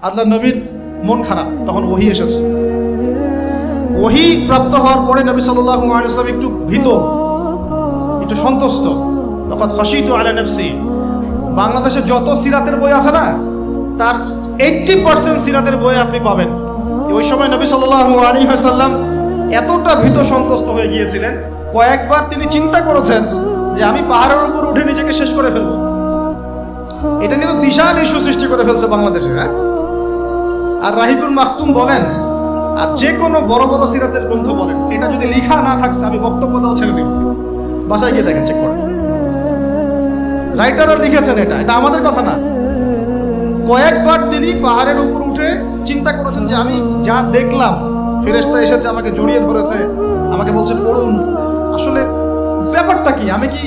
আল্লাহ নবীর মন খারাপ, তখন ওহী এসেছে। ওহী প্রাপ্ত হওয়ার পরে নবী সাল্লাল্লাহু আলাইহি ওয়াসাল্লাম একটু ভীত, একটু সন্তুষ্ট। লাকাদ খাশিতু আলা নাফসি। বাংলাদেশে যত সিরাতের বই আছে না, তার 80% সিরাতের বই আপনি পাবেন। ওই সময় নবী সাল্লাল্লাহু আলাইহি ওয়াসাল্লাম এতটা ভীত সন্তুষ্ট হয়ে গিয়েছিলেন, কয়েকবার তিনি চিন্তা করেছেন যে আমি পাহাড়ের উপর উঠে নিজেকে শেষ করে ফেলবো। এটা নিয়ে তো বিশাল ইস্যু সৃষ্টি করে ফেলছে বাংলাদেশে। হ্যাঁ, আর রাহিকুল মাকতুম বলেন, আর যে কোনো বড় বড় সিরাতের গ্রন্থ বলেন, এটা যদি লেখা না থাকছে আমি বক্তব্য দাও ছেড়ে দিব। বাসায় গিয়ে দেখেন, চেক করেন, রাইটাররা লিখেছেন। এটা আমাদের কথা না। কয়েকবার তিনি পাহাড়ের উপর উঠে চিন্তা করেছেন যে আমি যা দেখলাম, ফেরেশতা এসেছে আমাকে জড়িয়ে ধরেছে, আমাকে বলছে পড়ুন, আসলে ব্যাপারটা কি, আমি কি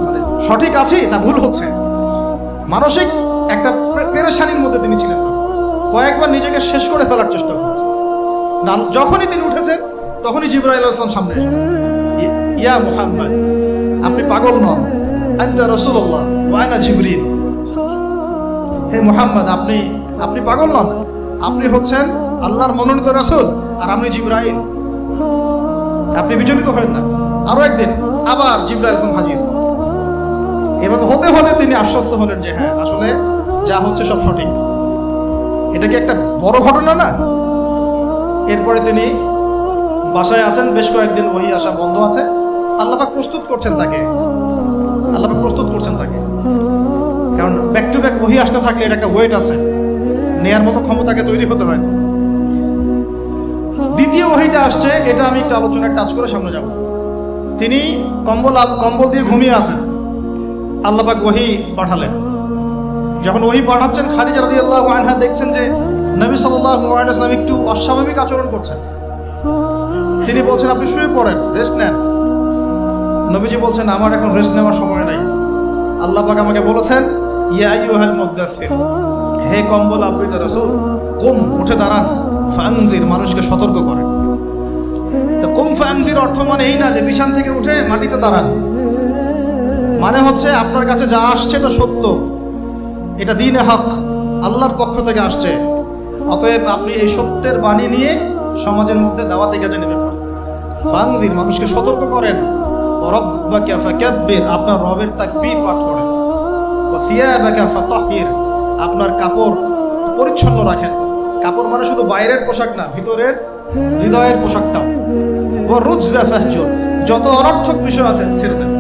মানে সঠিক আছি না ভুল হচ্ছে। মানসিক একটা পেরেশানির মধ্যে তিনি ছিলেন। কয়েকবার নিজেকে শেষ করে ফেলার চেষ্টা করেছেন। যখনই তিনি উঠেছেন, তখনই জিবরাইল আলাইহিস সালাম সামনে এসেছেন। ইয়া মুহাম্মদ, আপনি পাগল নন, আনতা রাসূলুল্লাহ ওয়া আনা জিবরিল। হে মুহাম্মদ, আপনি পাগল নন, আপনি হচ্ছেন আল্লাহর মনোনীত রাসূল, আর আমি জিবরাইল। আপনি বিচলিত হবেন না। আরো একদিন আবার জিবরাইল আলাইহিস সালাম হাজির। এভাবে হতে হতে তিনি আশ্বস্ত হলেন যে হ্যাঁ, আসলে যা হচ্ছে সব সঠিক। এটা কি একটা বড় ঘটনা না? এরপরে তিনি বাসায় আছেন, বেশ কয়েকদিন ওহী আসা বন্ধ আছে। আল্লাহ পাক প্রস্তুত করছেন তাকে, কারণ ব্যাক টু ব্যাক ওহী আসতে থাকলে এটা একটা ওয়েট আছে, নেয়ার মতো ক্ষমতাকে তৈরি হতে হয়। তো দ্বিতীয় ওহীটা আসছে, এটা আমি একটু আলোচনায় টাচ করে সামনে যাব। তিনি কম্বল দিয়ে ঘুমিয়ে আছেন, আল্লাহ পাক ওহী পাঠালেন। যখন ওহী পাঠাচ্ছেন, খাদিজা রাদিয়াল্লাহু আনহা দেখছেন যে নবী সাল্লাল্লাহু আলাইহি ওয়াসাল্লাম একটু অস্বাভাবিক আচরণ করছেন। তিনি বলছেন, আপনি শুয়ে পড়েন, রেস্ট নেন। নবীজি বলছেন, আমার এখন রেস্ট নেওয়ার সময় নাই। আল্লাহ পাক আমাকে বলেছেন, ইয়া আইয়ুহাল মুদ্দাসসির, হে কম্বল আবৃত রাসূল, কুম, উঠে দাঁড়ান, ফানজির, মানুষকে সতর্ক করেন। তো কুম ফানজির অর্থ মানে এই না যে বিছানা থেকে উঠে মাটিতে দাঁড়ান। মানে হচ্ছে আপনার কাছে যা আসছে এটা সত্য, এটা দ্বীনে হক, আল্লাহর পক্ষ থেকে আসছে। অতএব আপনি এই সত্যের বাণী নিয়ে সমাজের মধ্যে দাওয়াতে কাজে নেমে পড়েন। ফানজির, মানুষকে সতর্ক করেন। রব্বাকা ফাকাব্বির, আপনার রবের তাকবীর পাঠ করেন। ওয়া সিয়াবাকা ফাতাহহির, আপনার কাপড় পরিচ্ছন্ন রাখেন। কাপড় মানে শুধু বাইরের পোশাক না, ভিতরের হৃদয়ের পোশাকটাও। ওয়া রুজজা ফাহজুর, যত অনর্থক বিষয় আছে ছেড়ে দেন।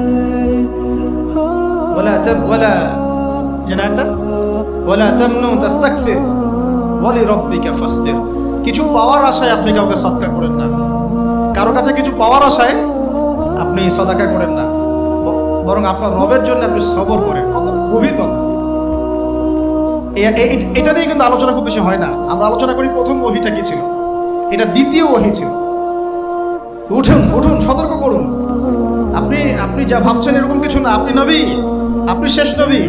ওয়ালা তামনু তাস্তাকসির ওয়া লিরাব্বিকা ফাসবির, কিছু পাওয়ার আশায় আপনি কাউকে সদকা করেন না। কারো কাছে কিছু পাওয়ার আশায় আপনি সদকা করেন না, বরং আপনার রবের জন্য আপনি সবর করেন। কত গভীর কথা। এটা নিয়ে কিন্তু আলোচনা খুব বেশি হয় না। আমরা আলোচনা করি প্রথম ওহীটা কি ছিল, এটা দ্বিতীয় ওহী ছিল। উঠুন, সতর্ক করুন। আপনি যা ভাবছেন এরকম কিছু না। আপনি নবী, আপনি শেষ নবী।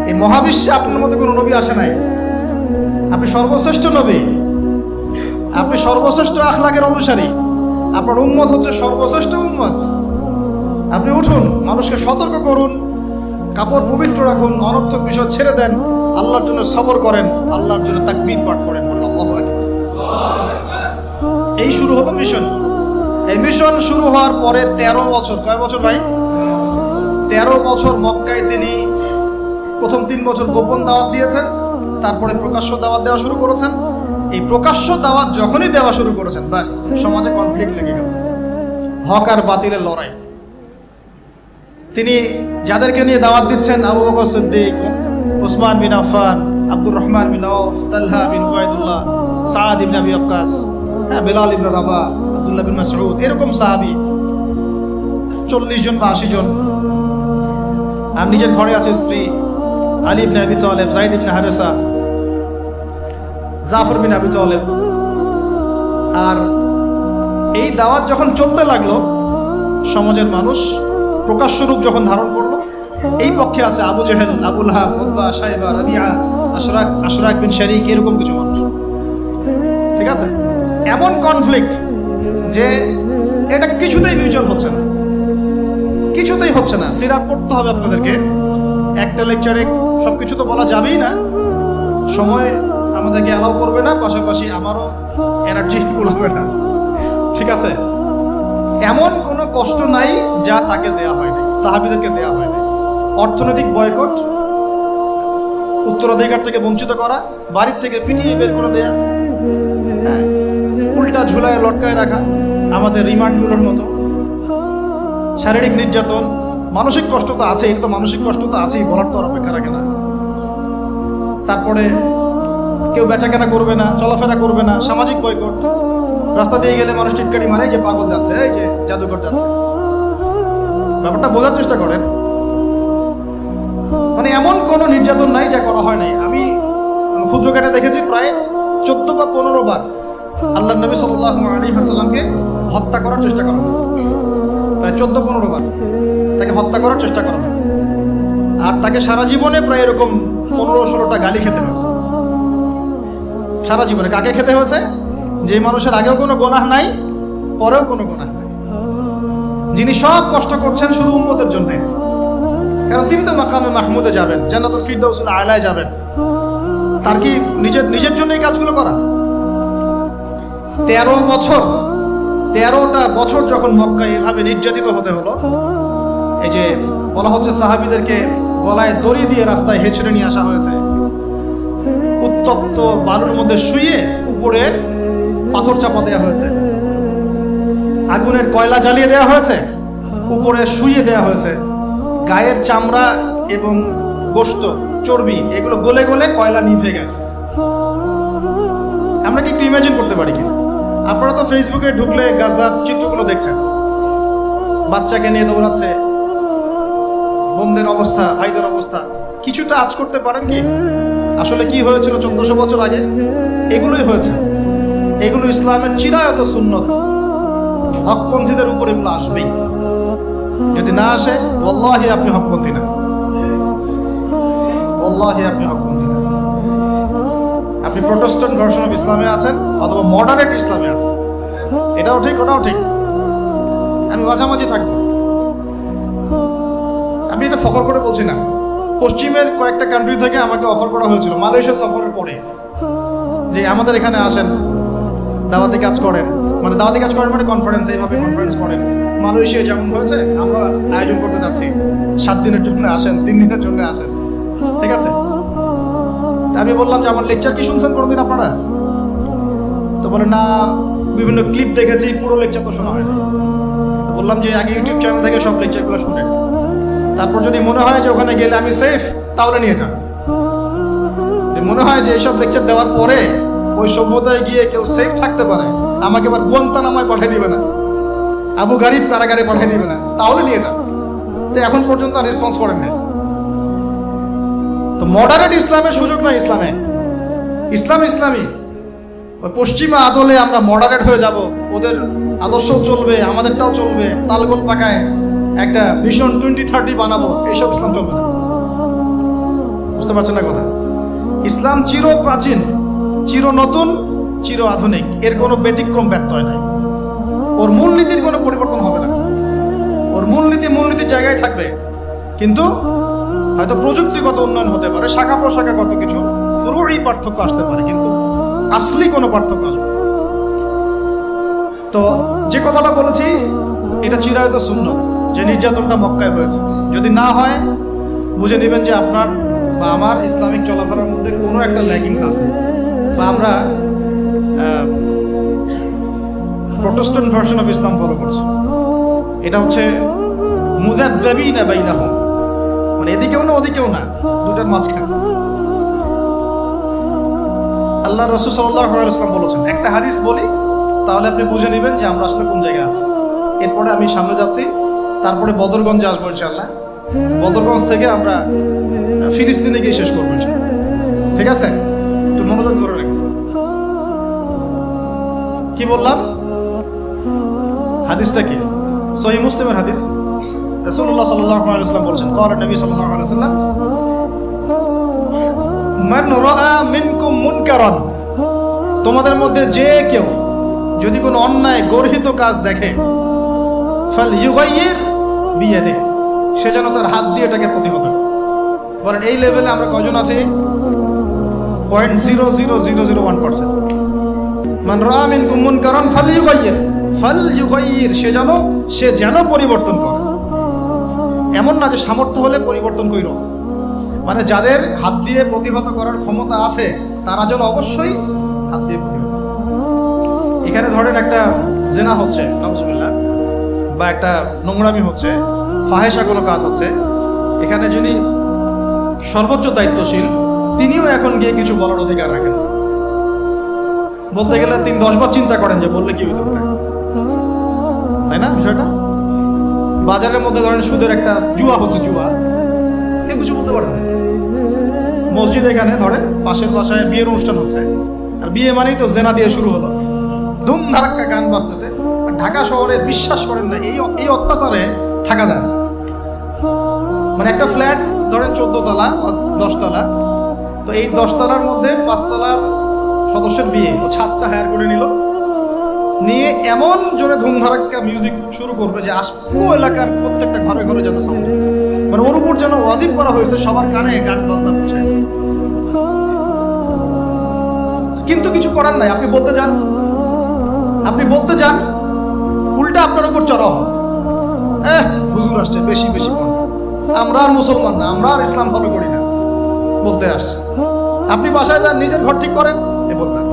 এই মহাবিশ্বে আপনার মধ্যে কোনো নবী আসে নাই। আপনি সর্বশ্রেষ্ঠ নবী, আপনি সর্বশ্রেষ্ঠ আখলাকের অনুসারী, আপনার উম্মত হচ্ছে সর্বশ্রেষ্ঠ উম্মত। আপনি উঠুন, মানুষকে সতর্ক করুন, কাপড় পবিত্র রাখুন, অনর্থক বিষয় ছেড়ে দেন, আল্লাহর জন্য সবর করেন, আল্লাহর জন্য তাকবীর পাঠ করেন। আল্লাহু আকবার। এই শুরু হলো মিশন। এই মিশন শুরু হওয়ার পরে 13 বছর, কয় বছর ভাই? 13 বছর মক্কায় তিনি প্রথম 3 বছর গোপন দাওয়াত দিয়েছেন, তারপরে প্রকাশ্য দাওয়াত দেওয়া শুরু করেছেন। এই প্রকাশ্য দাওয়াত যখনই দেওয়া শুরু করেছেন, ব্যাস সমাজে কনফ্লিক্ট লেগে গেল, হক আর বাতিলের লড়াই। তিনি যাদেরকে নিয়ে দাওয়াত দিচ্ছেন, আবু বকর সিদ্দিক, উসমান বিন আফফান, আব্দুর রহমান বিন আউফ, তালহা বিন উবাইদুল্লাহ, সাদ ইবনে আবি ওয়াক্কাস, বেলাল ইবনে রাবাহ, আব্দুল্লাহ বিন মাসউদ, এরকম সাহাবী 40 জন বা 80 জন। আর নিজের ঘরে আছে স্ত্রী আলী ইবনে আবি তালেব, যায়েদ ইবনে হারেসা, জাফর বিন আবি তালেব। আর এই দাওয়াত যখন চলতে লাগলো, সমাজের মানুষ প্রকাশ্য রূপ যখন ধারণ করলো, এই পক্ষে আছে আবু জেহেল, আবু লাহাব, উতবা, শাইবা, রাবিআ, আশরাক বিন শারিক, এরকম কিছু মানুষ। ঠিক আছে, এমন কনফ্লিক্ট যে এটা কিছুতেই মিউচুয়াল হচ্ছে না, কিছুতেই হচ্ছে না। সিরাত পড়তে হবে আপনাদেরকে, একটা লেকচারে সবকিছু তো বলা যাবেই না। সময় আমাদেরকে অ্যালাউ করবে না, পাশাপাশি আমারও এনার্জি কুলাবে না। ঠিক আছে, এমন কোনো কষ্ট নাই যা তাকে দেয়া হয়নি, সাহাবীদেরকে দেয়া হয়নি। অর্থনৈতিক বয়কট, উত্তরাধিকার থেকে বঞ্চিত করা, বাড়ির থেকে পিটিয়ে বের করে দেয়া, উল্টা ঝুলায় লটকায় রাখা আমাদের রিমান্ডগুলোর মতো, শারীরিক নির্যাতন, মানসিক কষ্ট তো আছে, এটা তো মানসিক কষ্ট তো আছেই, বলার তো আর অপেক্ষা রাখে না। তারপরে কেউ বেচাকেনা করবে না, চলাফেরা করবে না, সামাজিক বয়কট, রাস্তা দিয়ে গেলে মানুষ টিটকারি মারে যে পাগল যাচ্ছে, এই যে জাদুঘর যাচ্ছে। ব্যাপারটা বোঝার চেষ্টা করেন, মানে এমন কোনো নির্যাতন নাই যা করা হয় নাই। আমি ক্ষুদ্র জ্ঞানে দেখেছি প্রায় 14 বা 15 বার আল্লাহ নবী সাল্লাল্লাহু আলাইহি ওয়াসাল্লামকে হত্যা করার চেষ্টা করা হয়েছে। প্রায় 14-15 বার তাকে হত্যা করার চেষ্টা করা হয়েছে, আর তাকে সারা জীবনে প্রায় এরকম 15-16টা গালি খেতে হয়েছে। সারা জীবনে কাকে খেতে হয়েছে? যে মানুষের আগেও কোনো গুনাহ নাই, পরেও কোনো গুনাহ নাই, যিনি সব কষ্ট করছেন শুধু উম্মতের জন্য। কারণ তিনি তো মাকামে মাহমুদে যাবেন, জান্নাতুল ফিরদাউসুল আলায় যাবেন। তার কি নিজের জন্য এই কাজগুলো করা? 13টা বছর যখন মক্কায় এভাবে নির্যাতিত হতে হলো, এই যে বলা হচ্ছে সাহাবীদেরকে গলায় দড়ি দিয়ে রাস্তায় হেঁচড়ে নিয়ে আসা হয়েছে, উত্তপ্ত বালুর মধ্যে শুয়ে উপরে পাথর চাপা দেওয়া হয়েছে, আগুনের কয়লা জ্বালিয়ে দেওয়া হয়েছে, উপরে শুয়ে দেওয়া হয়েছে, গায়ের চামড়া এবং গোশত, চর্বি এগুলো গলে গলে কয়লা নিভে গেছে। আমরা কি একটু ইমাজিন করতে পারি কিনা? আপনারা তো ফেসবুকে ঢুকলে গাজার চিত্রগুলো দেখছেন, বাচ্চাকে নিয়ে দৌড়াচ্ছে, বোনদের অবস্থা, ভাইদের অবস্থা। কিছুটা আঁচ করতে পারেন কি আসলে কি হয়েছিল 1400 বছর আগে? এগুলোই হয়েছে। এগুলো ইসলামের চিরায়ত সুন্নত। হকপন্থীদের উপর এগুলো আসবেই। যদি না আসে, ওয়াল্লাহি আপনি হকপন্থী না, ওয়াল্লাহি আপনি হকপন্থী না। আপনি প্রোটেস্ট্যান্ট ভার্সন অফ ইসলামে আছেন অথবা মডারেট ইসলামে আছেন, এটাও ঠিক ওটাও ঠিক, আমি মাঝামাঝি থাকবো। আমি এটা ফখর করে বলছি না। পশ্চিমের কয়েকটা কান্ট্রি থেকে আমাকে অফার করা হয়েছিল মালয়েশিয়া সফরের পরে, যে আমাদের এখানে আসেন, দাওয়াতি কাজ করেন, মানে দাওয়াতি কাজ করেন মানে কনফারেন্স, এইভাবে কনফারেন্স করেন। মালয়েশিয়া যেমন হয়েছে আমরা আয়োজন করতে যাচ্ছি, 7 দিনের জন্য আসেন, 3 দিনের জন্য আসেন, ঠিক আছে? আমি বললাম যে আমার লেকচার কি শুনছেন কোনোদিন আপনারা? তো বলে না, বিভিন্ন ক্লিপ দেখেছি, পুরো লেকচার তো শোনা হয়নি। বললাম যে আগে ইউটিউব চ্যানেল থেকে সব লেকচারগুলো শুনেন, তারপর যদি মনে হয় যে ওখানে গেলে আমি সেফ, তাহলে নিয়ে যান। মনে হয় যে এইসব লেকচার দেওয়ার পরে ওই সভ্যতায় গিয়ে কেউ সেফ থাকতে পারে, আমাকে আবার গুয়ান্তানামায় পাঠিয়ে দিবে না, আবু গারিব কারাগারে পাঠিয়ে দিবে না, তাহলে নিয়ে যান। তো এখন পর্যন্ত আর রেসপন্স করেন না। তো মডারেট ইসলামের সুযোগ নাই ইসলামে। ইসলাম ইসলামী। ওই পশ্চিমা আদলে আমরা মডারেট হয়ে যাব, ওদের আদর্শও চলবে, আমাদেরটাও চলবে, তালগোল পাকায় একটা ভিশন 2030 বানাবো, এইসব ইসলাম চলবে না। বুঝতে পারছেন না কথা? ইসলাম চির প্রাচীন, চির নতুন, চির আধুনিক, এর কোনো ব্যতিক্রম ব্যত্যয় নাই। ওর মূলনীতির কোনো পরিবর্তন হবে না, ওর মূলনীতির জায়গায় থাকবে। কিন্তু হয়তো প্রযুক্তিগত উন্নয়ন হতে পারে, শাখা প্রশাখাগত কিছু পুরোই পার্থক্য আসতে পারে, কিন্তু আসলে কোনো পার্থক্য আসবে। তো যে কথাটা বলেছি এটা চিরায়ত সুন্নত, যে নির্যাতনটা মক্কায় হয়েছে। যদি না হয় বুঝে নেবেন যে আপনার বা আমার ইসলামিক চলাফেরার মধ্যে কোনো একটা ল্যাকিংস আছে, বা আমরা Protestant version of Islam follow করছি। এটা হচ্ছে মুযাবযাবিনা বাইনাহুম, মানে এদিকেও না ওদিকেও না, দুটার মাঝখানে। আল্লাহ রাসূল সাল্লাল্লাহু আলাইহি ওয়াসাল্লাম বলেছেন, একটা হাদিস বলি তাহলে আপনি বুঝে নেবেন যে আমরা আসলে কোন জায়গায় আছি। এরপরে আমি সামনে যাচ্ছি, তারপরে বদরগঞ্জে আসবো ইনশাআল্লাহ। বদরগঞ্জ থেকে আমরা ফিলিস্তিনে গিয়ে শেষ করবো ইনশাআল্লাহ, ঠিক আছে? একটু মনোযোগ ধরে রাখবেন। কি বললাম? হাদিসটা কি? সহিহ মুসলিমের হাদিস। রাসূলুল্লাহ সাল্লাল্লাহু আলাইহি ওয়াসাল্লাম বলেছেন, ক্বালা নবী সাল্লাল্লাহু আলাইহি ওয়াসাল্লাম, মান রাআ মিনকুম মুনকারান, তোমাদের মধ্যে যে কেউ যদি কোনো অন্যায় গর্হিত কাজ দেখে, ফালইউগাইয়ির বিয়াদিহি, সে যেন তার হাত দিয়ে এটাকে প্রতিহত করে। বলেন এই লেভেলে আমরা কয়জন আছি? 0.00001%। মান রাআ মিনকুম মুনকারান ফালইউগাইয়ির, সে যেন পরিবর্তন করে। এমন না যে সামর্থ্য হলে পরিবর্তন কইরো, মানে যাদের হাত দিয়ে প্রতিহত করার ক্ষমতা আছে তারা যেন অবশ্যই হাত দিয়ে প্রতিহত। এখানে ধরেন একটা জেনা হচ্ছে নাউজুবিল্লাহ, বা একটা নোংরামি হচ্ছে, ফাহেসা কোনো কাজ হচ্ছে, এখানে যিনি সর্বোচ্চ দায়িত্বশীল তিনিও এখন গিয়ে কিছু বলার অধিকার রাখেন। বলতে গেলে তিনি 10 বার চিন্তা করেন যে বললে কি হইতে পারে, তাই না? বিষয়টা বাজারের মধ্যে ধরেন সুদের একটা জুয়া হচ্ছে, জুয়া, কেউ কিছু বলতে পারে না। মসজিদ এখানে ধরেন পাশের বাসায় বিয়ের অনুষ্ঠান হচ্ছে, আর বিয়ে মানেই তো জেনা দিয়ে শুরু হলো, ধুম ধারাক্কা গান বাজতেছে। ঢাকা শহরে বিশ্বাস করেন না এই অত্যাচারে থাকা যায় না। মানে একটা ফ্ল্যাট ধরেন 14 তলা 10 তলা, তো এই 10 তলার মধ্যে 5 তলার সদস্যের বিয়ে, ও ছাদটা হায়ার করে নিয়ে এমন জোরে ধুমধারাক্কা মিউজিক শুরু করবে যে পুরো এলাকার প্রত্যেকটা ঘরে ঘরে যেন সাউন্ড হচ্ছে। মানে ওর উপর যেন ওয়াজিব করা হয়েছে সবার কানে গান বাজনা পৌঁছায়। কিন্তু কিছু করার নাই, আপনি বলতে যান উল্টা আপনার উপর চড়া হবে। হুজুর আসছে, বেশি বেশি আমরা আর মুসলমান না, আমরা আর ইসলাম ফলো করি না, বলতে আসছে। আপনি বাসায় যান, নিজের ঘর ঠিক করেন, এ বলবেন।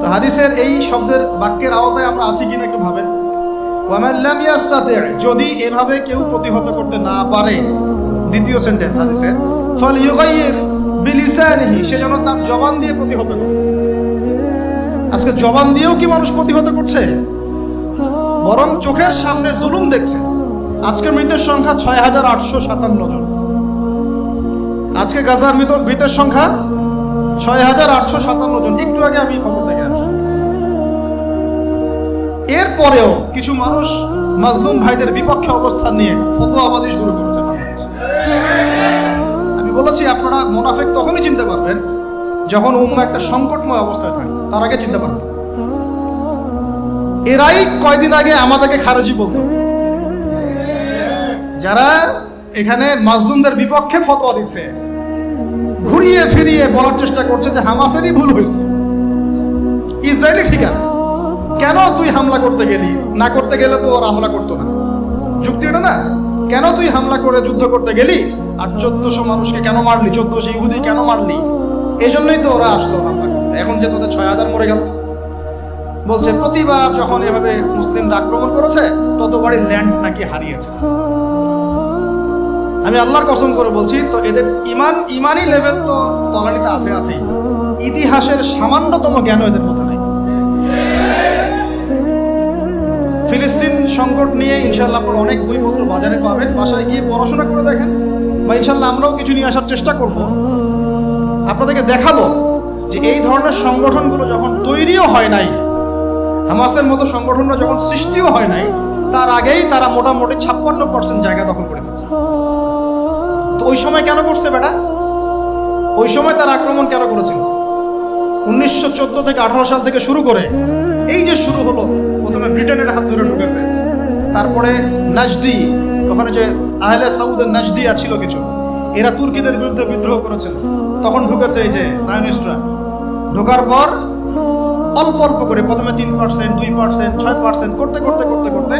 তো হাদিসের এই শব্দের বাক্যের আওতায় আমরা আছি কিনা একটু ভাবেন। ওয়ামান লাম ইয়াস্তাতি, যদি এভাবে কেউ প্রতিহত করতে না পারে, দ্বিতীয় সেন্টেন্স হাদিসের, ফালইউগাইয়ির বিলিসানিহি, সে যেন তার জবান দিয়ে প্রতিহত করে। আজকে জবান দিয়েও কি মানুষ প্রতিহত করছে? বরং চোখের সামনে জুলুম দেখছে। আজকে মৃতের সংখ্যা 6857 জন। আজকে গাজার মৃতের সংখ্যা 6857 জন। একটু আগে আমি খবর দেখে আসছি। এরপরেও কিছু মানুষ মাজলুম ভাইদের বিপক্ষে অবস্থান নিয়ে ফতোয়াবাজি শুরু করেছে বাংলাদেশে। আমি বলেছি আপনারা মুনাফিক তখনই চিনতে পারবেন যখন উম্মাহ একটা সংকটময় অবস্থায় থাকে, তার আগে চিনতে পারবেন। এরাই কয়দিন আগে আমাদেরকে খারেজি বলতো, যারা এখানে মাজলুমদের বিপক্ষে ফতোয়া দিচ্ছে, ঘুরিয়ে ফিরিয়ে বলার চেষ্টা করছে যে হামাসেরই ভুল হয়েছে, ইসরায়েলি ঠিক আছে, কেন তুই হামলা করতে গেলি? না করতে গেলে তো ওরা হামলা করতো না। যুক্তি এটা না? কেন তুই হামলা করে যুদ্ধ করতে গেলি আর 1400 মানুষকে কেন মারলি, 1400 ইহুদি কেন মারলি? এই জন্যই তো ওরা আসলো হামলা করতে। এখন যে তোদের 6000 মরে গেল, বলছে প্রতিবার যখন এভাবে মুসলিমরা আক্রমণ করেছে ততবারই ল্যান্ড নাকি হারিয়েছে। আমি আল্লাহর কসম করে বলছি, তো এদের ইমানি লেভেল তো তলানিতে আছেই। ইতিহাসের সামান্যতম জ্ঞান এদের মধ্যে নাই। ফিলিস্তিন সংকট নিয়ে ইনশাআল্লাহ আপনারা অনেক বইপত্র বাজারে পাবেন, বাসায় গিয়ে পড়াশোনা করে দেখেন, বা ইনশাআল্লাহ আমরাও কিছু নিয়ে আসার চেষ্টা করব। আপনাদেরকে দেখাবো যে এই ধরনের সংগঠনগুলো যখন তৈরিও হয় নাই, হামাসের মতো সংগঠনটা যখন সৃষ্টিও হয় নাই, তার আগেই তারা মোটামুটি 56% জায়গা দখল করে ফেলছে। তো ওই সময় কেন করছে বেটা? ওই সময় তার আক্রমণ কেন করেছিল? 1914 থেকে 18 সাল থেকে শুরু করে এই যে শুরু হলো, প্রথমে ব্রিটেনের হাত ধরে ঢুকেছে, তারপরে নাজদি, ওখানে যে আহলে সাউদের নাজদিয়া ছিল কিছু, এরা তুর্কিদের বিরুদ্ধে বিদ্রোহ করেছিল, তখন ঢুকেছে এই যে জায়নিস্টরা। ঢোকার পর অল্প অল্প করে প্রথমে 3%, 2%, 6% করতে করতে করতে করতে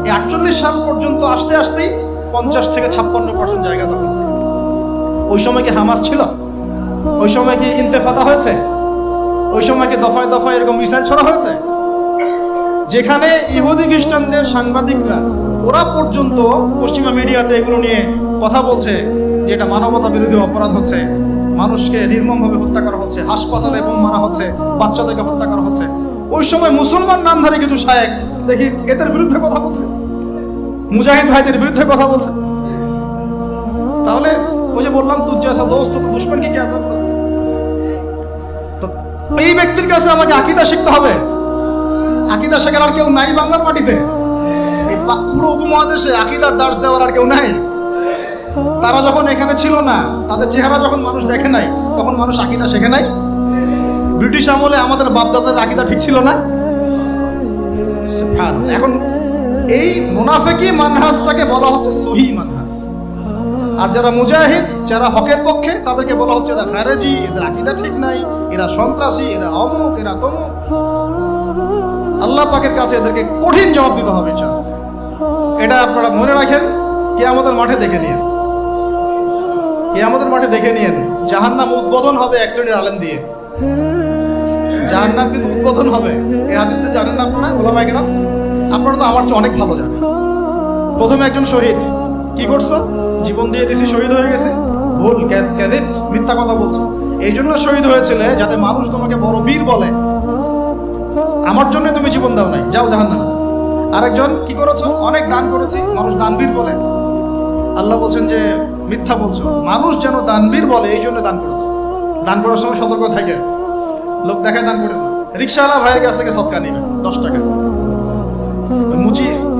এই 48 সাল পর্যন্ত আসতেই 50 থেকে 56% জায়গা দখল। ওই সময় কি হামাস ছিল? ওই সময় কি ইন্তেফাদা হয়েছে? ওই সময় কি দফায় দফায় এরকম মিসাইল ছড়া হয়েছে? যেখানে ইহুদি খ্রিস্টানদের সাংবাদিকরা ওরা পর্যন্ত পশ্চিমা মিডিয়াতে এগুলো নিয়ে কথা বলছে যে এটা মানবতা বিরোধী অপরাধ হচ্ছে, মানুষকে নির্মমভাবে হত্যা করা হচ্ছে, হাসপাতালে বোম মারা হচ্ছে, বাচ্চাদেরকে হত্যা করা হচ্ছে, ওই সময় মুসলমান নামধারী কিছু শায়েক দেখি এদের বিরুদ্ধে কথা বলছে, মুজাহিদ ভাইদের বিরুদ্ধে কথা বলছে। তাহলে ওই যে বললাম তুই আসা দোস্ত তো দুশ্মন কি আসা, তো এই ব্যক্তির কাছে আমাকে আকীদা শিখতে হবে। আকীদা শেখার আর কেউ নাই বাংলার মাটিতে, এই পুরো উপমহাদেশে আকীদার দার্স দেওয়ার আর কেউ নাই। তারা যখন এখানে ছিল না, তাদের চেহারা যখন মানুষ দেখে নাই, তখন মানুষ আকীদা শেখে নাই। ব্রিটিশ আমলে আমাদের বাপদাদাদের আকীদা ঠিক ছিল না। এখন এই মুনাফিকি মানহাজটাকে বলা হচ্ছে সহিহ মানহাজ। আর যারা মুজাহিদ, যারা হকের পক্ষে, তাদেরকে বলা হচ্ছে এরা খারেজি, এদের আকীদা ঠিক নাই, এরা সন্ত্রাসী, এরা অমুক, এরা তমুক। আল্লাহ পাকের কাছে এদেরকে কঠিন জবাব দিতে হবে। এটা আপনারা মনে রাখেন, কিয়ামতের মাঠে দেখে নিন, কিয়ামতের মাঠে দেখে নিন, জাহান্নাম উদ্বোধন হবে এক শ্রেণীর আলেম দিয়ে। জাহান্নাম কিন্তু উদ্বোধন হবে। এই হাদিসটা জানেন না আপনারা, ওলামায়ে কেরাম? আপনারা তো আমার চেয়ে অনেক ভালো জানেন। প্রথমে একজন শহীদ, কি করছো? জীবন দিয়ে দিছি, শহীদ হয়ে গেছে। ভুল, ক্যাদিব, মিথ্যা কথা বলছো। এই জন্য শহীদ হয়েছিলে যাতে মানুষ তোমাকে বড় বীর বলে। আমার জন্য তুমি জীবন দাও নাই, যাও জাহান্নামে। আরেকজন, কি করেছো? অনেক দান করেছি, মানুষ দানবীর বলে। আল্লাহ বলছেন যে মিথ্যা বলছো, মানুষ যেন দানবীর বলে এই জন্য দান করেছে। দান করার সময় সতর্ক থাকে, লোক দেখায় দান করে না। রিক্সাওয়ালা ভাইয়ের কাছ থেকে সদকা নেবে 10 টাকা।